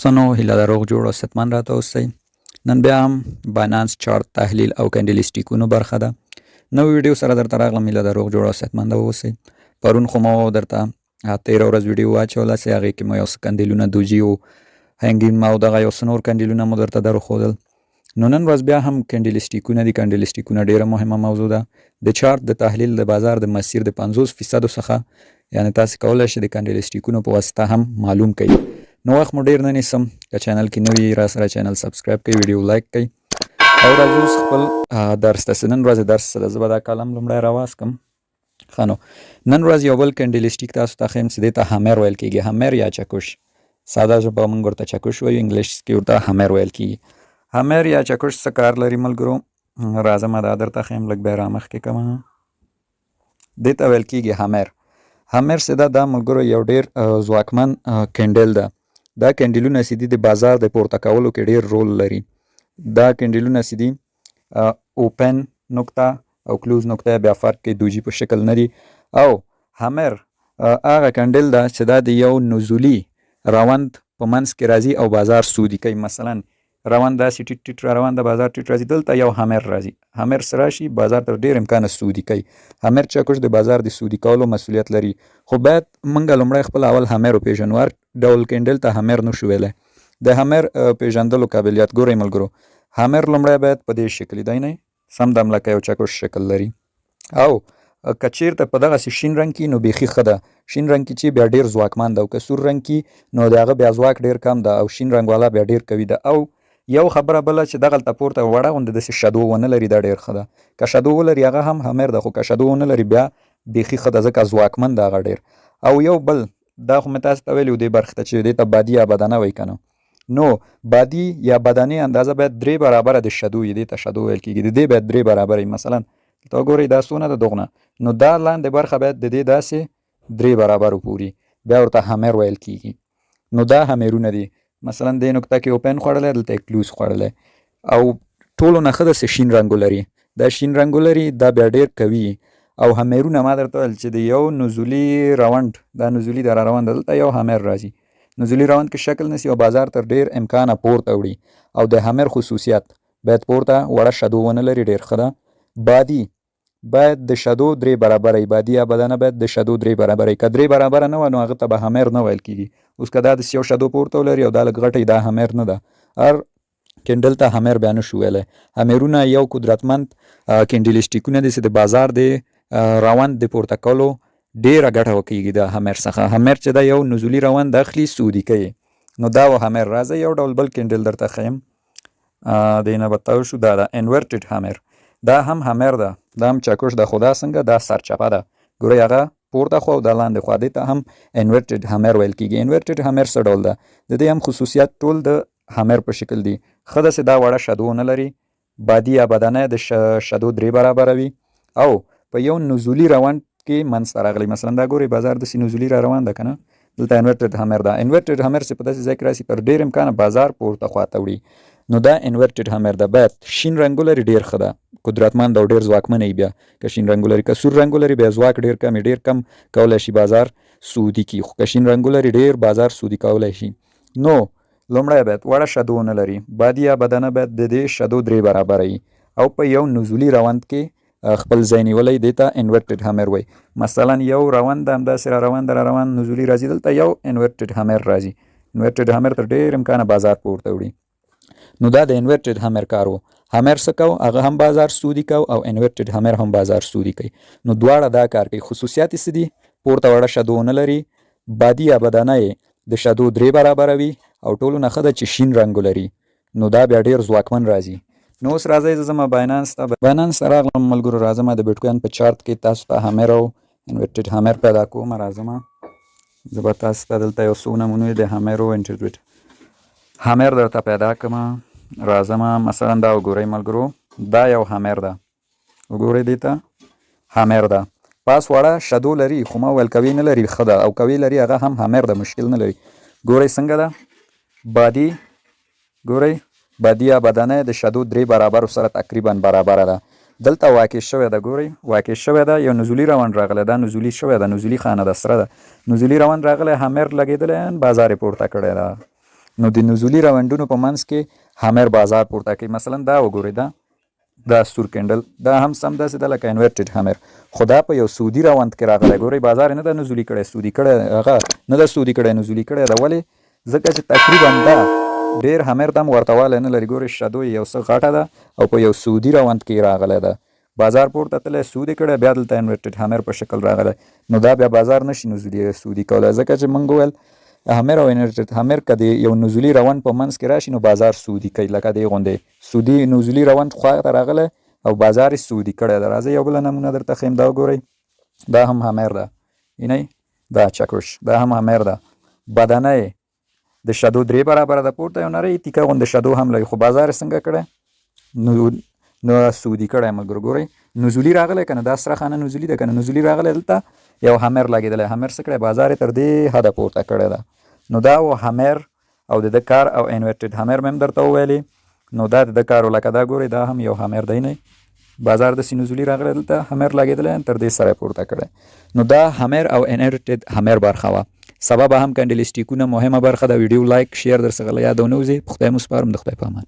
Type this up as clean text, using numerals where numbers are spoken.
دوستانو هیله د روغ جوړ او صحتمند راته اوسئ. نن بیا هم باینانس چارت تحلیل او کینډلسټیکونو برخه ده. نوې ویډیو سره درته راغلم. هیله د روغ جوړ او صحتمند اوسئ. پرون خو مو درته 13 ورځ ویډیو واچوله چې هغې کې مو یو څه کندلونه دوجي او هنګین او دغه یو څه نور کندلونه مو درته درښودل. نو نن ورځ بیا هم کینډلسټیکونه دي. کینډلسټیکونه ډیره مهمه موضوع ده. د چارت د تحلیل د بازار د مسیر د 50% څخه یعنی تاسو کولی شئ د کینډلسټیکونو په واسطه هم معلوم کړئ. نو وخت مو ډیر نه نیسم. که چینل کې نوی را سره چینل سبسکرایب کړئ، ویډیو لایک کړئ او راځو اوس خپل درس ته. نن ورځ درس سره زه به دا کالم لومړی راواست کړم. ښه نو نن ورځ یو بل کینډلسټیک تاسو ته ښیم چې دې ته همر ویل کېږي. همر یا چکش، ساده ژبه موږ ورته چکش وایو، انګلیش کې ورته همر ویل کېږي. همر یا چکش څه کار لري ملګرو؟ راځه ما دا درته ښیم، لږ بیا رامخکې کومه. دې ته ویل کېږي همر. همر سده دا ملګرو یو ډیر ځواکمن کینډل ده. دا کینډلونه چې دي د بازار د پورته کولو کې ډیر رول لري. دا کینډلونه چې دي اوپن نقطه او کلوز نقطه بیا فرق کې دوجي په شکل نه دي. او همر هغه کینډل ده چې دا د یو نزولي روند په منځ کې راځي او بازار سودي کوي. مثلا روند داسې ټیټ ټیټ را روان ده، بازار ټیټ راځي، دلته یو همر راځي. همر سره راشي بازار تر ډیر امکانه سودي کوي. همر چکش د بازار د سودي کولو مسؤلیت لري. خو باید موږ لومړی خپل اول همر وپېژنو. هر ډول کینډل ته همر نشو ویلی. د همر پېژندلو قابلیت ګورئ ملګرو. همر لومړی باید په دې شکل دی، نه سم دم لکه یو چکش شکل لري. او که چیرته په دغسې شین رنګ کې نو بیخي ښه ده. شین رنګ کې چې بیا ډیر ځواکمن ده، او که سور رنګ کې نو د هغه بیا ځواک ډیر کم ده، او شین رنګ والا بیا ډیر قوي ده. او یو خبره بله چې دغلته پورته وړه غوندې داسې شادو ونه لري، دا ډېر ښه ده. که شادو ولري هغه هم همر ده، خو که شادو ونه لري بیا بیخي ښه ده، ځکه ځواکمن ده هغه ډېر. او یو بل دا خو مې تاسو ته ویلي و دې برخې ته چې دې ته بادي یا بدنه وایي که نه. نو بادي یا بدنې اندازه باید 3 برابره د شادو وي. دې ته شادو ویل کېږي. د دې باید 3 برابره وي. مثلا ته وګورئ دا څونه ده دغونه، نو دا لاندې برخه باید د دې داسې 3 برابرو پورې بیا ورته همر ویل کېږي. نو دا همرونه دي. مثلا دې نقطه کې اوپن خوړلی، دلته کلوز خوړلی، او ټولو نه ښه داسې شین رنګ ولري. دا شین رنګ ولري، دا بیا ډېر قوي. او همرونه ما درته ویل چې د یو نزولي روند، دا نزولي د را روند دلته یو همر راځي. نزولي روند کې شکل نیسي او بازار تر ډېر امکانه پورته وړي. او د همر خصوصیت باید پورته وړه شدو ونه لري، ډېر ښه ده. بادي باید د شدو 3 برابره وي. بادي یا بدنه باید د شدو 3 برابره وي. که 3 برابره نه وه نو هغه ته به همر نه ویل کېږي. اوس که دا داسې یو شدو پورته ولري او دا لږ غټی، دا همر نه ده. هر کینډل ته همر بیا نشو ویلی. همرونه یو قدرتمند کینډلسټیکونه دي چې د بازار د روند د پورته کولو ډېره ګټه وکېږي د همر څخه. همر چې دا یو نزولي روند اخلي، سودي کوي. نو دا و همر. راځه یو ډول بل کینډل درته ښیم. دې نه به تاو شو. دا ده انورټډ همر. دا هم همر ده، دا هم چکش ده، خو دا څنګه؟ دا سرچپه ده. ګورئ هغه پورته خوا او دا لاندې خوا. دې ته هم انورټډ همر ویل کېږي. انورټډ همر څه ډول ده؟ د دې هم خصوصیات ټول د همر په شکل دي. ښه داسې دا وړه شدو نه لري. بادي یا بدنه د شدو 3 برابره وي. او په یو نزولي روند کې منځته راغلی. مثلا دا ګورئ بازار داسې نزولي را روان ده که نه، دلته انورټډ همر ده. انورټډ همر چې په داسې ځای کې راسي تر ډېر امکانه بازار پورته خواته وړي. نو دا انورټډ همر ده. باید شین رنګ ولري، ډېر ښه ده، قدرتمند او ډېر ځواکمن وي. بیا که شین رنګ ولري. که سور رنګ ولري بیا ځواک ډېر کم، ډېر کم کولی شي بازار سودي کړي. خو که شین رنګ ولري ډېر بازار سودي کولی شي. نو لومړی باید وړه شدو ونه لري. بادي یا بدنه باید د دې شدو 3 برابره وي. او په یو نزولي روند کې خپل ځای نیولی. دې ته انورټډ همر وایي. مثلا یو روند همداسې را روان نزولي راځي، دلته یو انورټډ همر راځي. انورټډ همر تر ډېر امکانه بازار پورته وړي. نو دا د انورټډ همر کار و. همر څه کو؟ هغه هم بازار سودي کو، او انورټډ همر هم بازار سودي کوي. نو دواړه دا کار کوي. خصوصیات یې څه دي؟ پورته وړه شدو نه لري. بادي یا بدنه یې د شدو 3 برابره وي. او ټولو نه ښه ده چې شین رنګ ولري. نو دا بیا ډېر ځواکمن راځي. نو اوس راځئ زه ځم باینانس ته. باینانس ته راغلم ملګرو. راځم د بیټکوین په چارت کې تاسو ته همر او انورټډ همر پیدا کوم. راځم زه به تاسو ته دلته یو څو نمونې د همر او انورټډ همر درته پیدا کړم. راځم مثلا دا وګورئ ملګرو. دا یو همر ده. وګورئ دې ته همر ده. پاس وړه شدو لري، خو ما ویل کوي نه لري. ښه ده. او کوي لري هغه هم همر ده، مشکل نه لري. ګورئ څنګه ده بادي. ګورئ بادي یا بدنه د شدو 3 برابرو سره تقریبا برابره ده. دلته واقع شوې ده. ګورئ واقع شوې ده. یو نزولي روند راغلی. دا نزولي شوې ده، نزولي خانه ده، سره ده. نزولي روند راغلی، همر لګېدلی، بازار یې پورته کړی ده. نو د نزولي راوندونو په منځ کې همر بازار پورته کوي. مثلا دا وګورئ، دا سور کینډل دا هم سم داسې ده لکه انورټډ همر، خو دا په یو سودي راوند کې راغلی. ګورئ بازار نه ده نزولي کړی، سودي کړی، هغه نه ده سودي کړی، نزولي کړی ده. ولې؟ ځکه چې تقریبا دا ډېر همر دم ورته والی نه لري. ګورئ شادو یو څه غټه ده او په یو سودي راوند کې راغلی ده. بازار پورته تللی، سود یې کړی، بیا دلته انورټډ همر په شکل راغلی. نو دا بیا بازار نشي نزولي سودي کولی، ځکه چې موږ وویل همر او انورټډ همر که د یو نزولي روند په منځ کې راشي نو بازار سودي کوي. لکه دې غوندې سودي نزولي روند خواته راغلی او بازار یې سودي کړی ده. راځئ یو بله نمونه درته ښیم. دا وګورئ، دا هم همر ده، وینئ دا چکش، دا هم همر ده. بدنه یې د شدو 3 برابره ده، پورته یو نری تیکه غوندې شدو هم لري، خو بازار یې څنګه کړی؟ نو سودي کړی. مګر ګورئ نزولي راغلی که نه، دا سره خانه نزولي ده که نه، نزولي راغلی، دلته یو همر لګېدلی. همر څه کړی؟ بازار یې تر دې حده پورته کړی ده. نو دا و همر او د ده کار او انورټډ همر مې هم درته وویلې. نو دا د ده کار و. لکه دا ګورئ دا هم یو همر دی، نه بازار داسې نزولي راغلی، دلته همر لګېدلی، تر دې سره یې پورته کړی. نو دا همر او انورټډ همر برخه وه. سبا به هم کینډلسټیکونه مهمه برخه ده. ویډیو لایک شیر در څخه له یاده ونه وځي. په خدای مو سپارم، د خدای په امان.